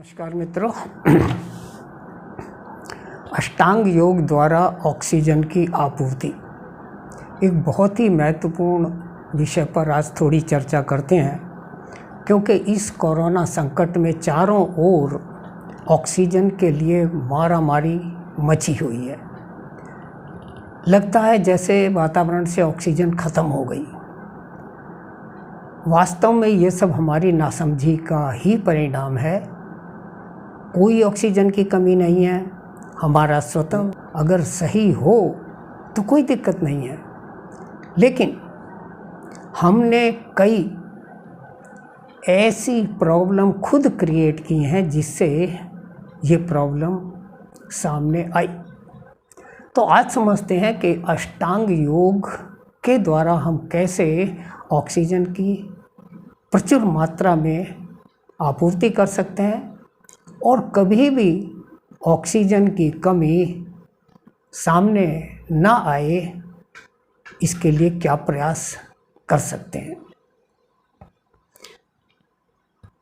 नमस्कार मित्रों। अष्टांग योग द्वारा ऑक्सीजन की आपूर्ति एक बहुत ही महत्वपूर्ण विषय पर आज थोड़ी चर्चा करते हैं, क्योंकि इस कोरोना संकट में चारों ओर ऑक्सीजन के लिए मारामारी मची हुई है। लगता है जैसे वातावरण से ऑक्सीजन खत्म हो गई। वास्तव में ये सब हमारी नासमझी का ही परिणाम है। कोई ऑक्सीजन की कमी नहीं है। हमारा स्वतः अगर सही हो तो कोई दिक्कत नहीं है, लेकिन हमने कई ऐसी प्रॉब्लम खुद क्रिएट की हैं जिससे ये प्रॉब्लम सामने आई। तो आज समझते हैं कि अष्टांग योग के द्वारा हम कैसे ऑक्सीजन की प्रचुर मात्रा में आपूर्ति कर सकते हैं और कभी भी ऑक्सीजन की कमी सामने ना आए, इसके लिए क्या प्रयास कर सकते हैं।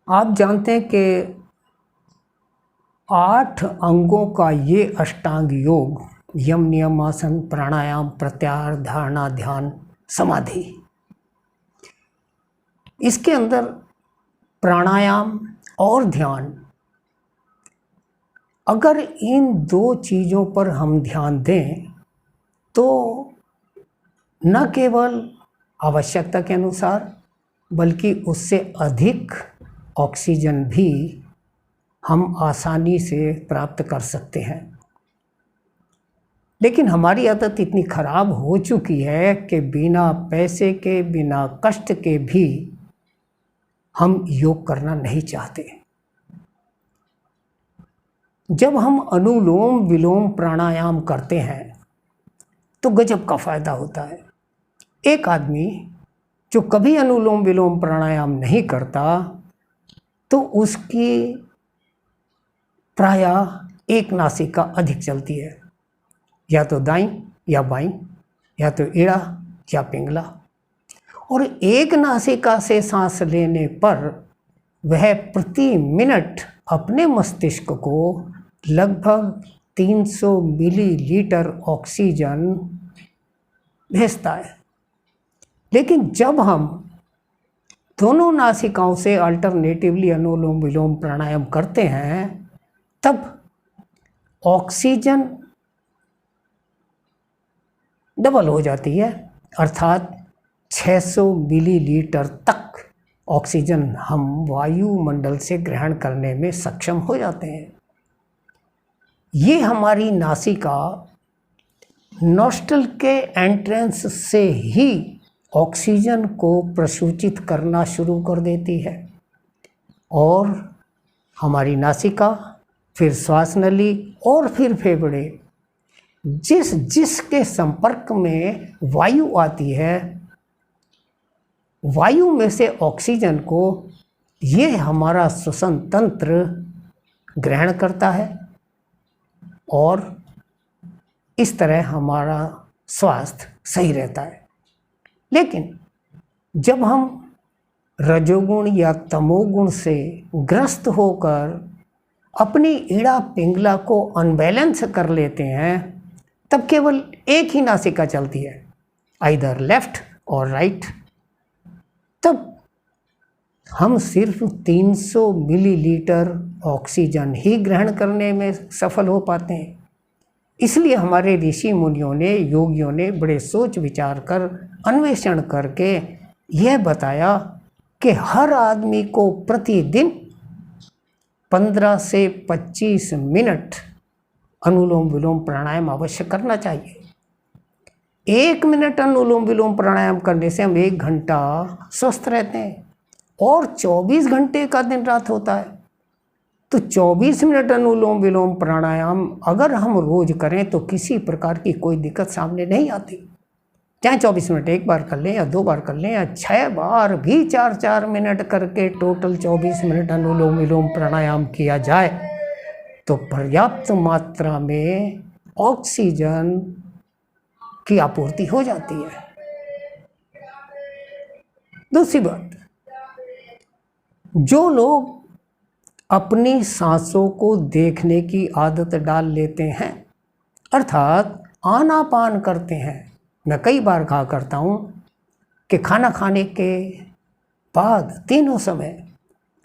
आप जानते हैं कि 8 अंगों का ये अष्टांग योग यम नियम आसन प्राणायाम प्रत्याहार धारणा ध्यान समाधि, इसके अंदर प्राणायाम और ध्यान, अगर इन 2 चीज़ों पर हम ध्यान दें तो न केवल आवश्यकता के अनुसार बल्कि उससे अधिक ऑक्सीजन भी हम आसानी से प्राप्त कर सकते हैं। लेकिन हमारी आदत इतनी खराब हो चुकी है कि बिना पैसे के बिना कष्ट के भी हम योग करना नहीं चाहते। जब हम अनुलोम विलोम प्राणायाम करते हैं तो गजब का फायदा होता है। एक आदमी जो कभी अनुलोम विलोम प्राणायाम नहीं करता तो उसकी प्रायः एक नासिका अधिक चलती है, या तो दाईं या बाईं, या तो एड़ा या पिंगला, और एक नासिका से सांस लेने पर वह प्रति मिनट अपने मस्तिष्क को लगभग 300 मिलीलीटर ऑक्सीजन भेजता है। लेकिन जब हम दोनों नासिकाओं से अल्टरनेटिवली अनुलोम विलोम प्राणायाम करते हैं तब ऑक्सीजन डबल हो जाती है, अर्थात 600 मिलीलीटर तक ऑक्सीजन हम वायुमंडल से ग्रहण करने में सक्षम हो जाते हैं। ये हमारी नासिका नॉस्ट्रल के एंट्रेंस से ही ऑक्सीजन को प्रसूचित करना शुरू कर देती है और हमारी नासिका, फिर श्वास नली और फिर फेफड़े जिसके संपर्क में वायु आती है, वायु में से ऑक्सीजन को ये हमारा श्वसन तंत्र ग्रहण करता है और इस तरह हमारा स्वास्थ्य सही रहता है। लेकिन जब हम रजोगुण या तमोगुण से ग्रस्त होकर अपनी ईड़ा पिंगला को अनबैलेंस कर लेते हैं तब केवल एक ही नासिका चलती है, आइदर लेफ्ट और राइट। तब हम सिर्फ 300 मिलीलीटर ऑक्सीजन ही ग्रहण करने में सफल हो पाते हैं। इसलिए हमारे ऋषि मुनियों ने, योगियों ने बड़े सोच विचार कर अन्वेषण करके यह बताया कि हर आदमी को प्रतिदिन 15 से 25 मिनट अनुलोम विलोम प्राणायाम अवश्य करना चाहिए। 1 मिनट अनुलोम विलोम प्राणायाम करने से हम 1 घंटा स्वस्थ रहते हैं और 24 घंटे का दिन रात होता है। तो 24 मिनट अनुलोम विलोम प्राणायाम अगर हम रोज करें तो किसी प्रकार की कोई दिक्कत सामने नहीं आती। चाहे 24 मिनट एक बार कर लें या 2 बार कर लें या 6 बार भी 4-4 मिनट करके टोटल 24 मिनट अनुलोम विलोम प्राणायाम किया जाए तो पर्याप्त मात्रा में ऑक्सीजन की आपूर्ति हो जाती है। दूसरी बात, जो लोग अपनी सांसों को देखने की आदत डाल लेते हैं, अर्थात आनापान करते हैं। मैं कई बार कहा करता हूँ कि खाना खाने के बाद तीनों समय,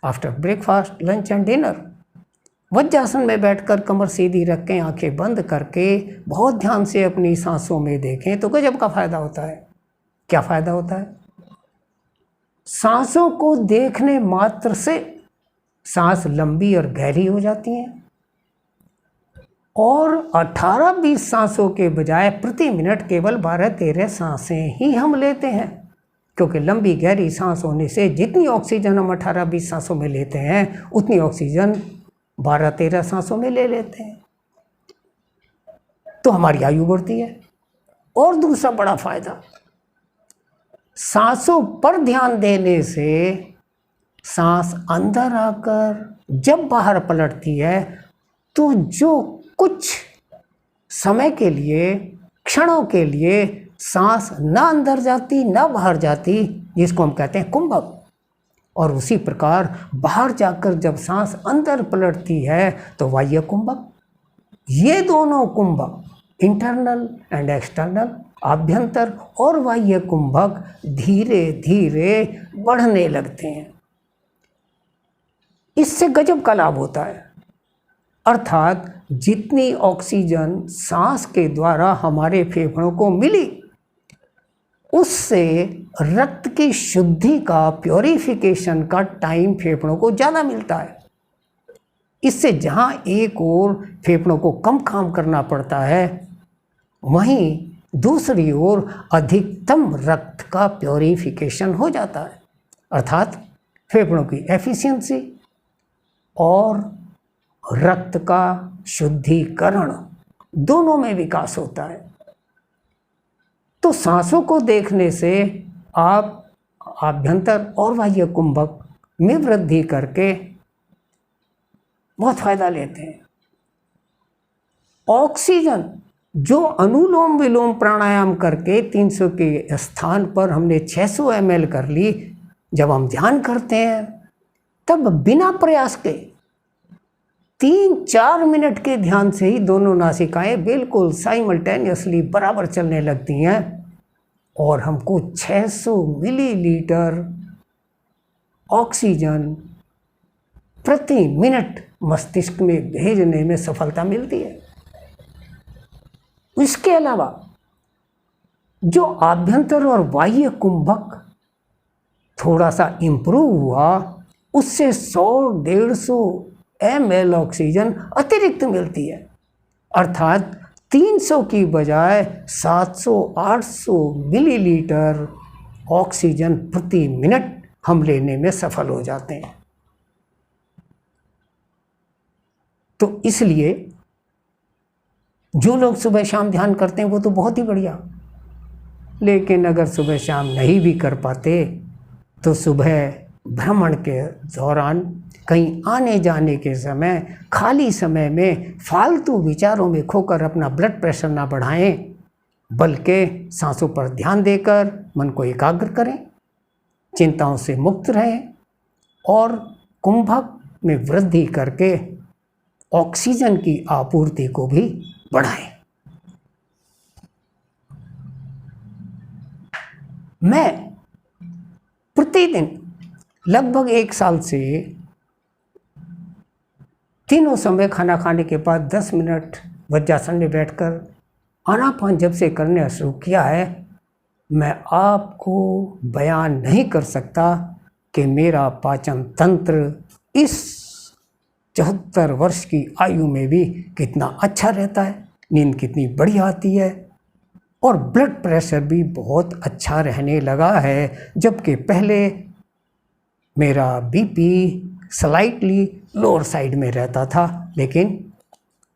after breakfast, lunch and dinner, vajrasana में बैठकर कमर सीधी रख के आंखें बंद करके बहुत ध्यान से अपनी सांसों में देखें तो गजब का फायदा होता है। क्या फायदा होता है? सांसों को देखने मात्र से सांस लंबी और गहरी हो जाती हैं और 18-20 सांसों के बजाय प्रति मिनट केवल 12-13 सांसें ही हम लेते हैं, क्योंकि लंबी गहरी सांस होने से जितनी ऑक्सीजन हम 18-20 सांसों में लेते हैं उतनी ऑक्सीजन 12-13 सांसों में ले लेते हैं, तो हमारी आयु बढ़ती है। और दूसरा बड़ा फायदा, सांसों पर ध्यान देने से सांस अंदर आकर जब बाहर पलटती है तो जो कुछ समय के लिए, क्षणों के लिए सांस ना अंदर जाती ना बाहर जाती, जिसको हम कहते हैं कुंभक, और उसी प्रकार बाहर जाकर जब सांस अंदर पलटती है तो बाह्य कुंभक। ये दोनों कुंभक, इंटरनल एंड एक्सटर्नल, आभ्यंतर और बाह्य कुंभक, धीरे धीरे बढ़ने लगते हैं। इससे गजब का लाभ होता है, अर्थात जितनी ऑक्सीजन सांस के द्वारा हमारे फेफड़ों को मिली उससे रक्त की शुद्धि का, प्योरिफिकेशन का टाइम फेफड़ों को ज़्यादा मिलता है। इससे जहाँ एक ओर फेफड़ों को कम काम करना पड़ता है, वहीं दूसरी ओर अधिकतम रक्त का प्योरिफिकेशन हो जाता है, अर्थात फेफड़ों की एफिशिएंसी और रक्त का शुद्धिकरण दोनों में विकास होता है। तो सांसों को देखने से आप आभ्यंतर और बाह्य कुंभक में वृद्धि करके बहुत फायदा लेते हैं। ऑक्सीजन जो अनुलोम विलोम प्राणायाम करके 300 के स्थान पर हमने 600 ml कर ली, जब हम ध्यान करते हैं तब बिना प्रयास के 3-4 मिनट के ध्यान से ही दोनों नासिकाएं बिल्कुल साइमल्टेनियसली बराबर चलने लगती हैं और हमको 600 मिलीलीटर ऑक्सीजन प्रति मिनट मस्तिष्क में भेजने में सफलता मिलती है। इसके अलावा जो आभ्यंतर और बाह्य कुंभक थोड़ा सा इम्प्रूव हुआ, उससे 100-150 ml ऑक्सीजन अतिरिक्त मिलती है, अर्थात 300 की बजाय 700-800 मिलीलीटर ऑक्सीजन प्रति मिनट हम लेने में सफल हो जाते हैं। तो इसलिए जो लोग सुबह शाम ध्यान करते हैं वो तो बहुत ही बढ़िया, लेकिन अगर सुबह शाम नहीं भी कर पाते तो सुबह भ्रमण के दौरान, कहीं आने जाने के समय, खाली समय में फालतू विचारों में खोकर अपना ब्लड प्रेशर ना बढ़ाएं, बल्कि सांसों पर ध्यान देकर मन को एकाग्र करें, चिंताओं से मुक्त रहें और कुंभक में वृद्धि करके ऑक्सीजन की आपूर्ति को भी बढ़ाएं। मैं प्रतिदिन लगभग 1 साल से तीनों समय खाना खाने के बाद 10 मिनट वज्रासन में बैठकर आनापान जब से करने शुरू किया है, मैं आपको बयान नहीं कर सकता कि मेरा पाचन तंत्र इस 74 वर्ष की आयु में भी कितना अच्छा रहता है, नींद कितनी बढ़िया आती है और ब्लड प्रेशर भी बहुत अच्छा रहने लगा है, जबकि पहले मेरा बीपी स्लाइटली लोअर साइड में रहता था, लेकिन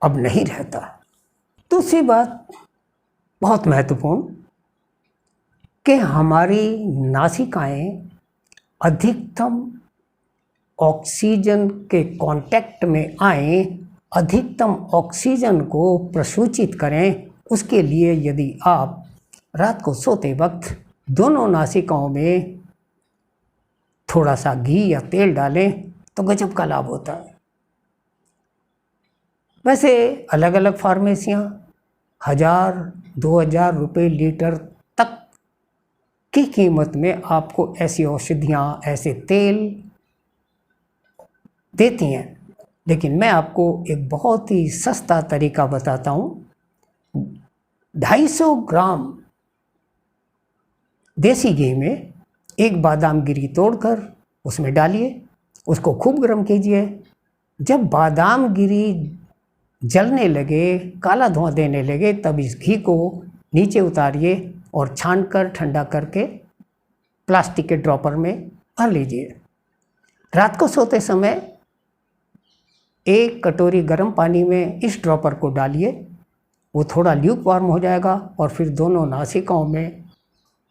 अब नहीं रहता। दूसरी बात बहुत महत्वपूर्ण कि हमारी नासिकाएं अधिकतम ऑक्सीजन के कांटेक्ट में आए, अधिकतम ऑक्सीजन को प्रसूचित करें। उसके लिए यदि आप रात को सोते वक्त दोनों नासिकाओं में थोड़ा सा घी या तेल डालें तो गजब का लाभ होता है। वैसे अलग अलग फार्मेसियाँ 1000-2000 रुपये लीटर तक की कीमत में आपको ऐसी औषधियाँ, ऐसे तेल देती हैं, लेकिन मैं आपको एक बहुत ही सस्ता तरीका बताता हूँ। 250 ग्राम देसी घी में एक बादाम गिरी तोड़कर उसमें डालिए, उसको खूब गर्म कीजिए। जब बादाम गिरी जलने लगे, काला धुआं देने लगे, तब इस घी को नीचे उतारिए और छानकर ठंडा करके प्लास्टिक के ड्रॉपर में भर लीजिए। रात को सोते समय 1 कटोरी गर्म पानी में इस ड्रॉपर को डालिए, वो थोड़ा ल्यूक वार्म हो जाएगा और फिर दोनों नासिकाओं में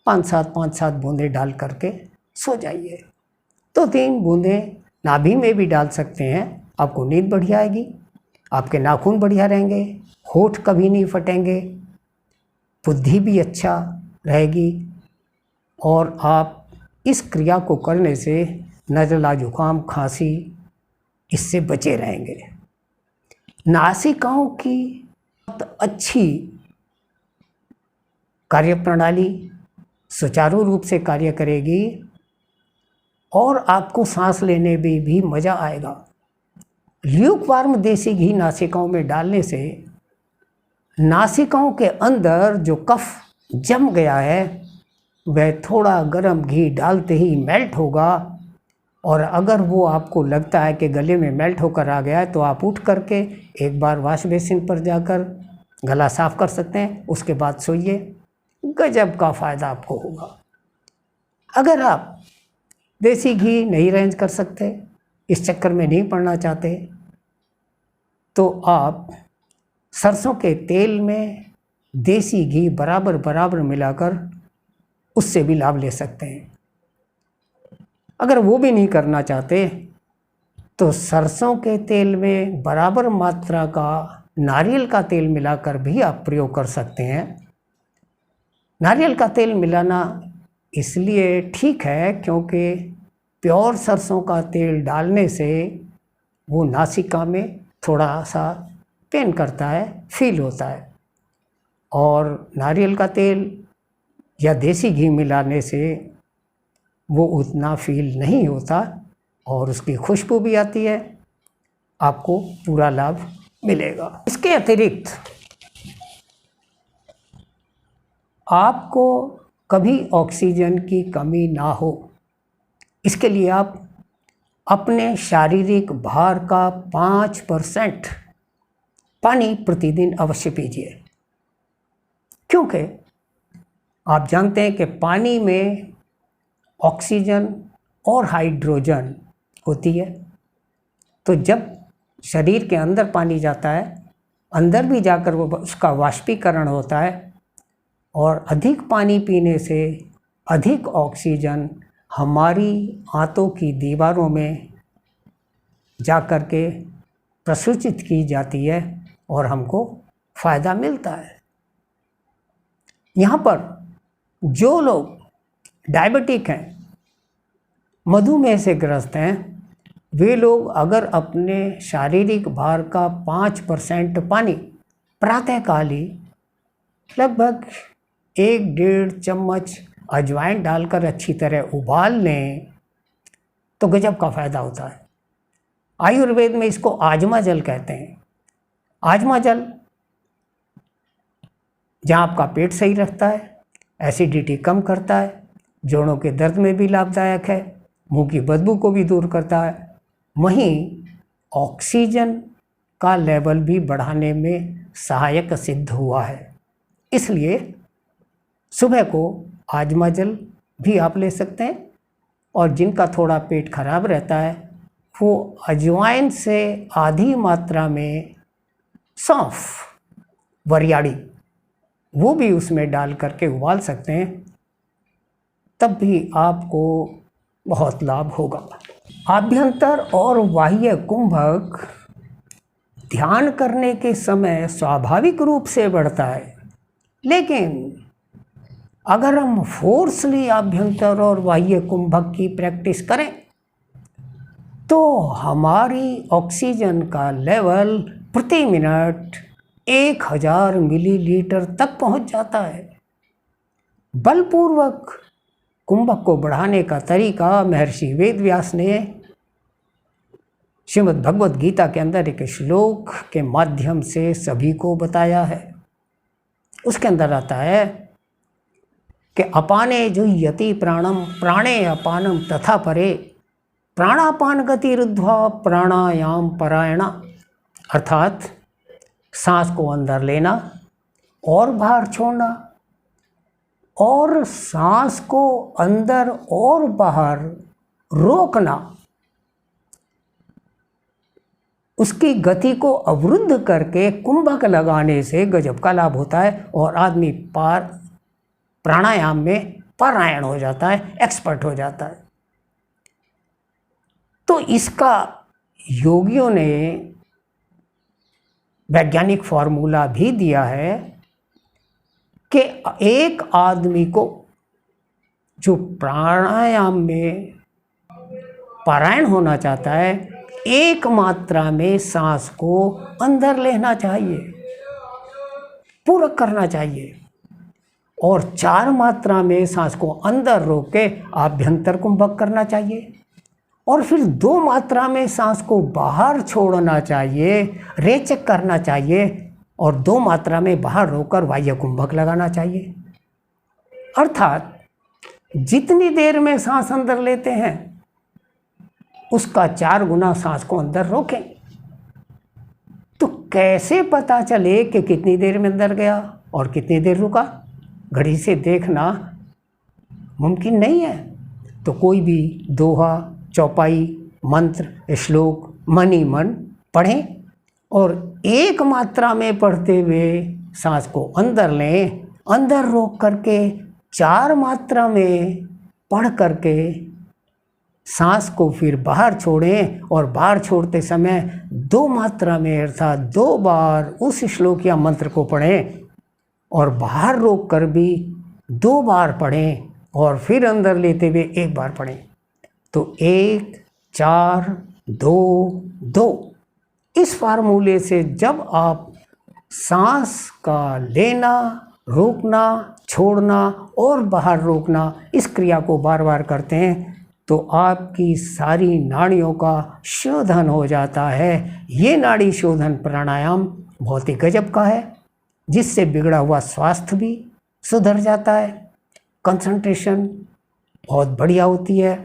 5-7 बूंदें डाल करके सो जाइए। 2-3 बूंदें नाभि में भी डाल सकते हैं, आपको नींद बढ़िया आएगी, आपके नाखून बढ़िया रहेंगे, होठ कभी नहीं फटेंगे, बुद्धि भी अच्छा रहेगी और आप इस क्रिया को करने से नज़ला, जुकाम, खांसी इससे बचे रहेंगे। नासिकाओं की बहुत अच्छी कार्यप्रणाली सुचारू रूप से कार्य करेगी और आपको सांस लेने में भी मज़ा आएगा। ल्यूक वार्म देसी घी नासिकाओं में डालने से नासिकाओं के अंदर जो कफ जम गया है वह थोड़ा गर्म घी डालते ही मेल्ट होगा, और अगर वो आपको लगता है कि गले में मेल्ट होकर आ गया है तो आप उठ करके एक बार वॉश बेसिन पर जाकर गला साफ कर सकते हैं, उसके बाद सोइए। गजब का फ़ायदा आपको होगा। अगर आप देसी घी नहीं अरेंज कर सकते, इस चक्कर में नहीं पड़ना चाहते, तो आप सरसों के तेल में देसी घी बराबर बराबर मिलाकर उससे भी लाभ ले सकते हैं। अगर वो भी नहीं करना चाहते तो सरसों के तेल में बराबर मात्रा का नारियल का तेल मिलाकर भी आप प्रयोग कर सकते हैं। नारियल का तेल मिलाना इसलिए ठीक है क्योंकि प्योर सरसों का तेल डालने से वो नासिका में थोड़ा सा पेन करता है, फील होता है, और नारियल का तेल या देसी घी मिलाने से वो उतना फील नहीं होता और उसकी खुशबू भी आती है, आपको पूरा लाभ मिलेगा। इसके अतिरिक्त आपको कभी ऑक्सीजन की कमी ना हो, इसके लिए आप अपने शारीरिक भार का 5% पानी प्रतिदिन अवश्य पीजिए, क्योंकि आप जानते हैं कि पानी में ऑक्सीजन और हाइड्रोजन होती है। तो जब शरीर के अंदर पानी जाता है, अंदर भी जाकर वो उसका वाष्पीकरण होता है, और अधिक पानी पीने से अधिक ऑक्सीजन हमारी आंतों की दीवारों में जाकर के प्रसूचित की जाती है और हमको फ़ायदा मिलता है। यहाँ पर जो लोग डायबिटिक हैं, मधुमेह से ग्रस्त हैं, वे लोग अगर अपने शारीरिक भार का 5% पानी प्रातःकाल ही लगभग 1-1.5 चम्मच अजवाइन डालकर अच्छी तरह उबाल लें तो गजब का फ़ायदा होता है। आयुर्वेद में इसको आजमा जल कहते हैं। आजमा जल जहाँ आपका पेट सही रखता है, एसिडिटी कम करता है, जोड़ों के दर्द में भी लाभदायक है, मुंह की बदबू को भी दूर करता है, वहीं ऑक्सीजन का लेवल भी बढ़ाने में सहायक सिद्ध हुआ है। इसलिए सुबह को आजमा जल भी आप ले सकते हैं, और जिनका थोड़ा पेट खराब रहता है वो अजवाइन से आधी मात्रा में सौंफ, वरियाड़ी, वो भी उसमें डाल करके उबाल सकते हैं, तब भी आपको बहुत लाभ होगा। आभ्यंतर और बाह्य कुंभक ध्यान करने के समय स्वाभाविक रूप से बढ़ता है, लेकिन अगर हम फोर्सली आभ्यंतर और बाह्य कुंभक की प्रैक्टिस करें तो हमारी ऑक्सीजन का लेवल प्रति मिनट 1000 मिलीलीटर तक पहुंच जाता है। बलपूर्वक कुंभक को बढ़ाने का तरीका महर्षि वेदव्यास ने श्रीमद् भगवद गीता के अंदर एक श्लोक के माध्यम से सभी को बताया है। उसके अंदर आता है कि अपाने जुह्यति प्राणम प्राणे अपानम तथा परे प्राणापान गति रुद्ध्वा प्राणायाम परायणा, अर्थात सांस को अंदर लेना और बाहर छोड़ना, और सांस को अंदर और बाहर रोकना, उसकी गति को अवरुद्ध करके कुंभक लगाने से गजब का लाभ होता है और आदमी प्राणायाम में परायण हो जाता है, एक्सपर्ट हो जाता है। तो इसका योगियों ने वैज्ञानिक फॉर्मूला भी दिया है कि एक आदमी को जो प्राणायाम में पारायण होना चाहता है, एक मात्रा में सांस को अंदर लेना चाहिए, पूरक करना चाहिए, और 4 मात्रा में सांस को अंदर रोक के आभ्यंतर कुंभक करना चाहिए, और फिर 2 मात्रा में सांस को बाहर छोड़ना चाहिए, रेचक करना चाहिए, और 2 मात्रा में बाहर रोककर बाह्य कुंभक लगाना चाहिए। अर्थात जितनी देर में सांस अंदर लेते हैं उसका 4 गुना सांस को अंदर रोकें। तो कैसे पता चले कि कितनी देर में अंदर गया और कितनी देर रुका? घड़ी से देखना मुमकिन नहीं है। तो कोई भी दोहा, चौपाई, मंत्र, श्लोक मन ही मन पढ़ें और 1 मात्रा में पढ़ते हुए सांस को अंदर लें, अंदर रोक करके 4 मात्रा में पढ़ करके सांस को फिर बाहर छोड़ें, और बाहर छोड़ते समय 2 मात्रा में अर्थात 2 बार उस श्लोक या मंत्र को पढ़ें, और बाहर रोक कर भी 2 बार पढ़ें, और फिर अंदर लेते हुए 1 बार पढ़ें। तो 1 4 2 2 इस फार्मूले से जब आप सांस का लेना, रोकना, छोड़ना और बाहर रोकना इस क्रिया को बार बार करते हैं तो आपकी सारी नाड़ियों का शोधन हो जाता है। ये नाड़ी शोधन प्राणायाम बहुत ही गजब का है, जिससे बिगड़ा हुआ स्वास्थ्य भी सुधर जाता है, कंसंट्रेशन बहुत बढ़िया होती है,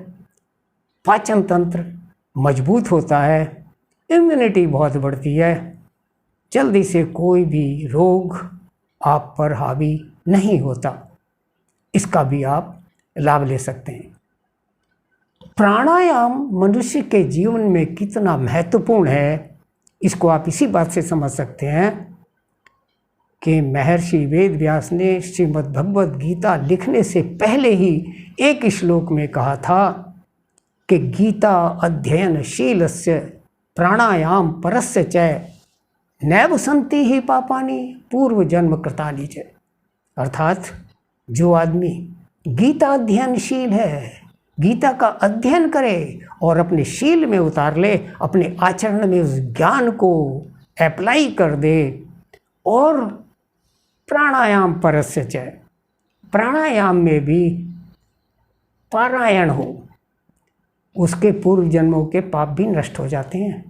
पाचन तंत्र मजबूत होता है, इम्यूनिटी बहुत बढ़ती है, जल्दी से कोई भी रोग आप पर हावी नहीं होता। इसका भी आप लाभ ले सकते हैं। प्राणायाम मनुष्य के जीवन में कितना महत्वपूर्ण है, इसको आप इसी बात से समझ सकते हैं कि महर्षि वेदव्यास ने श्रीमद् भगवद गीता लिखने से पहले ही एक श्लोक में कहा था कि गीता अध्ययनशीलस्य प्राणायाम परस्य च नैव सन्ति ही पापानि पूर्व जन्म कृतानि च। अर्थात जो आदमी गीता अध्ययनशील है, गीता का अध्ययन करे और अपने शील में उतार ले, अपने आचरण में उस ज्ञान को अप्लाई कर दे, और प्राणायाम परस्य च, प्राणायाम में भी पारायण हो, उसके पूर्व जन्मों के पाप भी नष्ट हो जाते हैं।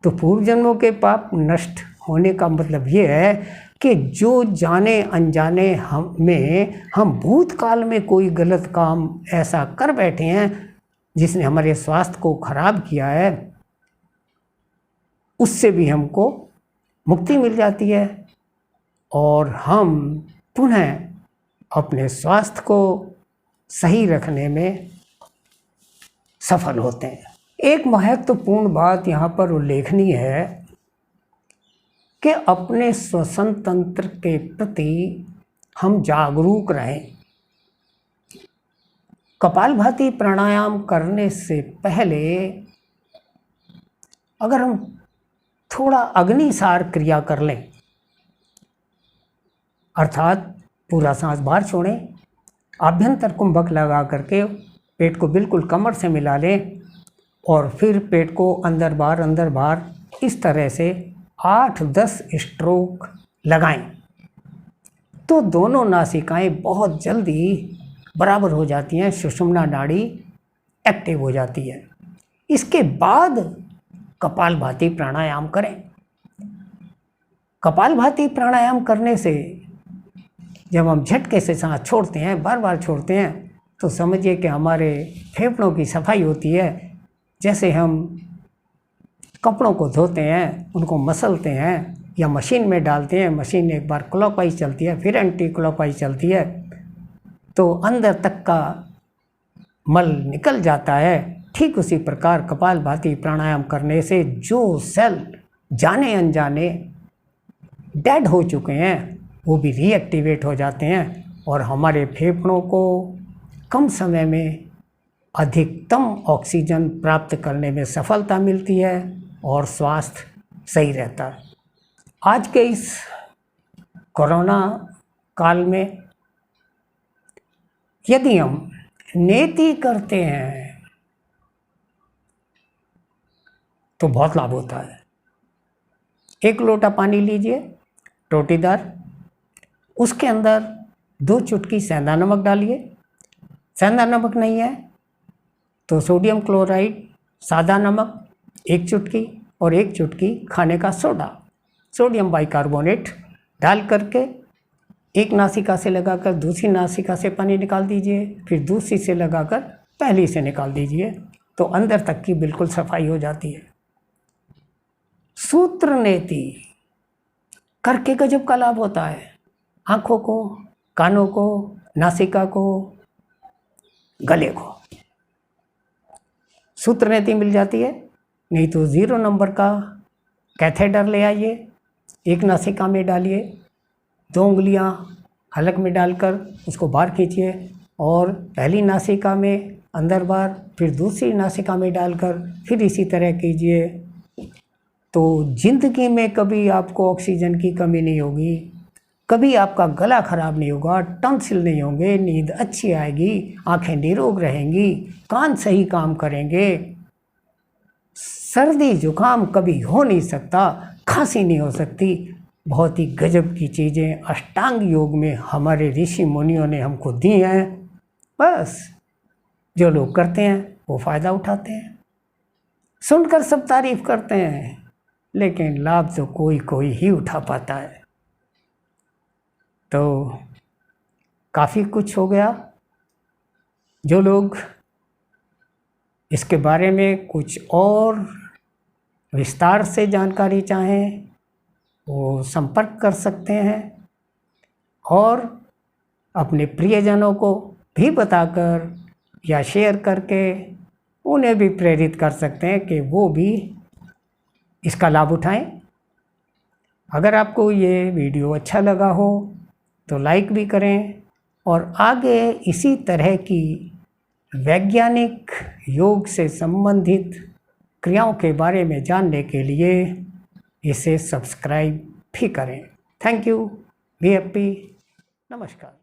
तो पूर्व जन्मों के पाप नष्ट होने का मतलब ये है कि जो जाने अनजाने हम भूतकाल में कोई गलत काम ऐसा कर बैठे हैं जिसने हमारे स्वास्थ्य को खराब किया है, उससे भी हमको मुक्ति मिल जाती है और हम पुनः अपने स्वास्थ्य को सही रखने में सफल होते हैं। एक महत्वपूर्ण बात यहाँ पर उल्लेखनीय है कि अपने श्वसन तंत्र के प्रति हम जागरूक रहें। कपालभाति प्राणायाम करने से पहले अगर हम थोड़ा अग्निसार क्रिया कर लें, अर्थात पूरा सांस बाहर छोड़ें, आभ्यंतर कुंभक लगा करके पेट को बिल्कुल कमर से मिला लें और फिर पेट को अंदर बाहर इस तरह से 8-10 स्ट्रोक लगाएं तो दोनों नासिकाएं बहुत जल्दी बराबर हो जाती हैं, सुषुम्ना नाड़ी एक्टिव हो जाती है। इसके बाद कपालभाति प्राणायाम करें। कपालभाति प्राणायाम करने से जब हम झटके से सांस छोड़ते हैं, बार बार छोड़ते हैं, तो समझिए कि हमारे फेफड़ों की सफाई होती है। जैसे हम कपड़ों को धोते हैं, उनको मसलते हैं या मशीन में डालते हैं, मशीन एक बार क्लॉकवाइज चलती है, फिर एंटी क्लॉकवाइज चलती है, तो अंदर तक का मल निकल जाता है। ठीक उसी प्रकार कपालभाति प्राणायाम करने से जो सेल जाने अनजाने डेड हो चुके हैं वो भी रीएक्टिवेट हो जाते हैं और हमारे फेफड़ों को कम समय में अधिकतम ऑक्सीजन प्राप्त करने में सफलता मिलती है और स्वास्थ्य सही रहता है। आज के इस कोरोना काल में यदि हम नेति करते हैं तो बहुत लाभ होता है। 1 लोटा पानी लीजिए टोटीदार, उसके अंदर 2 चुटकी सेंधा नमक डालिए। सेंधा नमक नहीं है तो सोडियम क्लोराइड सादा नमक 1 चुटकी और 1 चुटकी खाने का सोडा सोडियम बाइकार्बोनेट डाल करके एक नासिका से लगाकर दूसरी नासिका से पानी निकाल दीजिए, फिर दूसरी से लगाकर पहली से निकाल दीजिए, तो अंदर तक की बिल्कुल सफाई हो जाती है। सूत्र नेति करके गजब का लाभ होता है। आँखों को, कानों को, नासिका को, गले को सूत्र नेति मिल जाती है। नहीं तो 0 नंबर का कैथेटर ले आइए, एक नासिका में डालिए, 2 उंगलियां हलक में डालकर उसको बाहर खींचिए और पहली नासिका में अंदर बाहर, फिर दूसरी नासिका में डालकर फिर इसी तरह कीजिए। तो जिंदगी में कभी आपको ऑक्सीजन की कमी नहीं होगी, कभी आपका गला खराब नहीं होगा, टॉन्सिल नहीं होंगे, नींद अच्छी आएगी, आंखें निरोग रहेंगी, कान सही काम करेंगे, सर्दी जुकाम कभी हो नहीं सकता, खांसी नहीं हो सकती। बहुत ही गजब की चीज़ें अष्टांग योग में हमारे ऋषि मुनियों ने हमको दी हैं। बस जो लोग करते हैं वो फ़ायदा उठाते हैं, सुनकर सब तारीफ करते हैं, लेकिन लाभ तो कोई कोई ही उठा पाता है। तो काफ़ी कुछ हो गया। जो लोग इसके बारे में कुछ और विस्तार से जानकारी चाहें वो संपर्क कर सकते हैं और अपने प्रियजनों को भी बताकर या शेयर करके उन्हें भी प्रेरित कर सकते हैं कि वो भी इसका लाभ उठाएं। अगर आपको ये वीडियो अच्छा लगा हो तो लाइक भी करें और आगे इसी तरह की वैज्ञानिक योग से संबंधित क्रियाओं के बारे में जानने के लिए इसे सब्सक्राइब भी करें। थैंक यू, बी हैप्पी, नमस्कार।